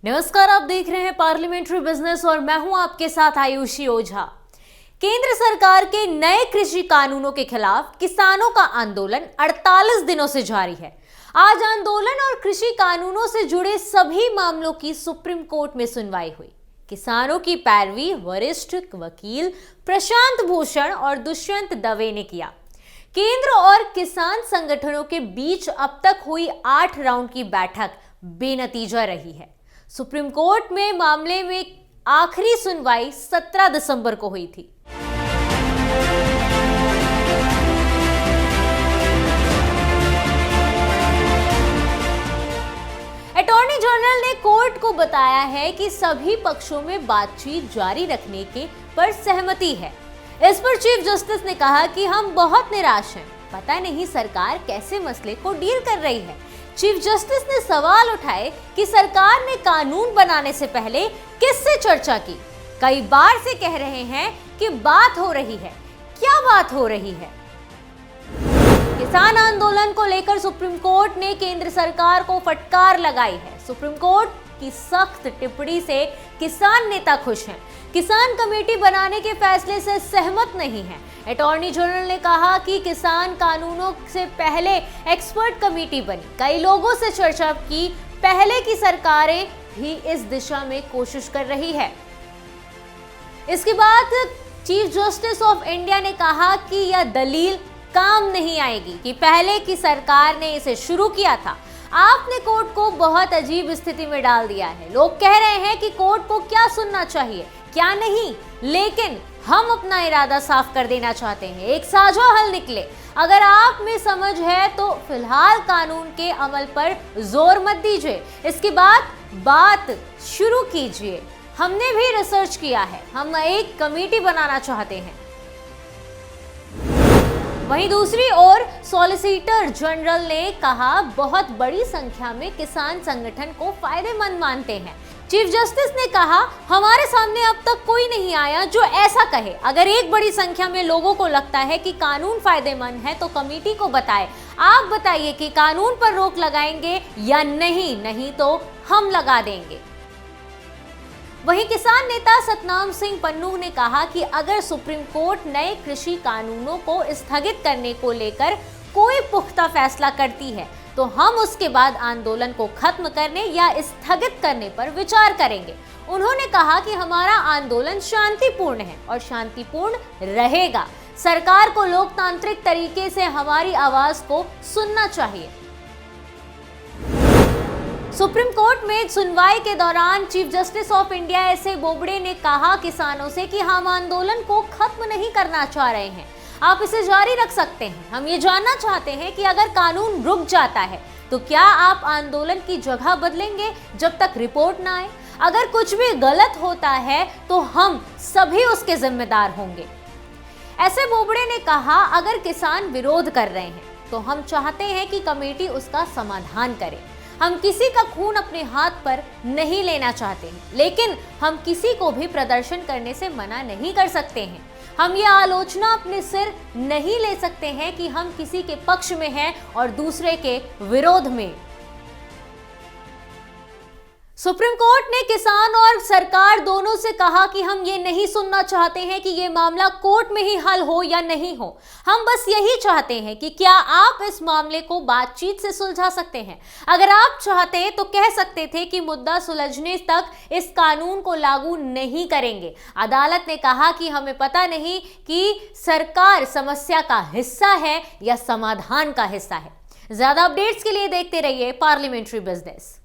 नमस्कार, आप देख रहे हैं पार्लियामेंट्री बिजनेस और मैं हूं आपके साथ आयुषी ओझा। केंद्र सरकार के नए कृषि कानूनों के खिलाफ किसानों का आंदोलन 48 दिनों से जारी है। आज आंदोलन और कृषि कानूनों से जुड़े सभी मामलों की सुप्रीम कोर्ट में सुनवाई हुई। किसानों की पैरवी वरिष्ठ वकील प्रशांत भूषण और दुष्यंत दवे ने किया। केंद्र और किसान संगठनों के बीच अब तक हुई 8 राउंड की बैठक बेनतीजा रही है। सुप्रीम कोर्ट में मामले में आखिरी सुनवाई 17 दिसंबर को हुई थी। अटॉर्नी जनरल ने कोर्ट को बताया है कि सभी पक्षों में बातचीत जारी रखने के पर सहमति है। इस पर चीफ जस्टिस ने कहा कि हम बहुत निराश हैं, पता नहीं सरकार कैसे मसले को डील कर रही है। चीफ जस्टिस ने सवाल उठाए कि सरकार ने कानून बनाने से पहले किससे चर्चा की। कई बार से कह रहे हैं कि बात हो रही है, क्या बात हो रही है? किसान आंदोलन को लेकर सुप्रीम कोर्ट ने केंद्र सरकार को फटकार लगाई है। सुप्रीम कोर्ट की सख्त टिप्पणी से किसान नेता खुश हैं। किसान कमेटी बनाने के फैसले से सहमत नहीं है। अटॉर्नी जनरल ने कहा कि किसान कानूनों से पहले एक्सपर्ट कमेटी बनी, कई लोगों से चर्चा की, पहले की सरकारें भी इस दिशा में कोशिश कर रही है। इसके बाद चीफ जस्टिस ऑफ इंडिया ने कहा कि यह दलील काम नहीं आएगी कि पहले की सरकार ने इसे शुरू किया था। आपने कोर्ट को बहुत अजीब स्थिति में डाल दिया है। लोग कह रहे हैं कि कोर्ट को क्या सुनना चाहिए, क्या नहीं, लेकिन हम अपना इरादा साफ कर देना चाहते हैं, एक साझा हल निकले। अगर आप में समझ है तो फिलहाल कानून के अमल पर जोर मत दीजिए, इसके बाद बात शुरू कीजिए। हमने भी रिसर्च किया है, हम एक कमेटी बनाना चाहते हैं। वहीं दूसरी ओर सॉलिसिटर जनरल ने कहा बहुत बड़ी संख्या में किसान संगठन को फायदेमंद मानते हैं। चीफ जस्टिस ने कहा हमारे सामने अब तक कोई नहीं आया जो ऐसा कहे। अगर एक बड़ी संख्या में लोगों को लगता है कि कानून फायदेमंद है तो कमेटी को बताएं। आप बताइए कि कानून पर रोक लगाएंगे या नहीं तो हम लगा देंगे। वहीं किसान नेता सतनाम सिंह पन्नू ने कहा कि अगर सुप्रीम कोर्ट नए कृषि कानूनों को स्थगित करने को लेकर कोई पुख्ता फैसला करती है तो हम उसके बाद आंदोलन को खत्म करने या स्थगित करने पर विचार करेंगे। उन्होंने कहा कि हमारा आंदोलन शांतिपूर्ण है और शांतिपूर्ण रहेगा। सरकार को लोकतांत्रिक तरीके से हमारी आवाज को सुनना चाहिए। सुप्रीम कोर्ट में सुनवाई के दौरान chief justice of India एस.ए. Bobde ने कहा किसानों से कि हम आंदोलन को खत्म नहीं करना चाह रहे हैं, आप इसे जारी रख सकते हैं। हम ये जानना चाहते हैं कि अगर कानून रुक जाता है तो क्या आप आंदोलन की जगह बदलेंगे जब तक रिपोर्ट ना आए? अगर कुछ भी गलत होता है तो हम सभी उसके जिम्मेदार होंगे। ऐसे बोबडे ने कहा अगर किसान विरोध कर रहे हैं तो हम चाहते हैं कि कमेटी उसका समाधान करे। हम किसी का खून अपने हाथ पर नहीं लेना चाहते हैं, लेकिन हम किसी को भी प्रदर्शन करने से मना नहीं कर सकते हैं। हम ये आलोचना अपने सिर नहीं ले सकते हैं कि हम किसी के पक्ष में हैं और दूसरे के विरोध में। सुप्रीम कोर्ट ने किसान और सरकार दोनों से कहा कि हम ये नहीं सुनना चाहते हैं कि ये मामला कोर्ट में ही हल हो या नहीं हो। हम बस यही चाहते हैं कि क्या आप इस मामले को बातचीत से सुलझा सकते हैं। अगर आप चाहते तो कह सकते थे कि मुद्दा सुलझने तक इस कानून को लागू नहीं करेंगे। अदालत ने कहा कि हमें पता नहीं कि सरकार समस्या का हिस्सा है या समाधान का हिस्सा है। ज्यादा अपडेट्स के लिए देखते रहिए पार्लियामेंट्री बिजनेस।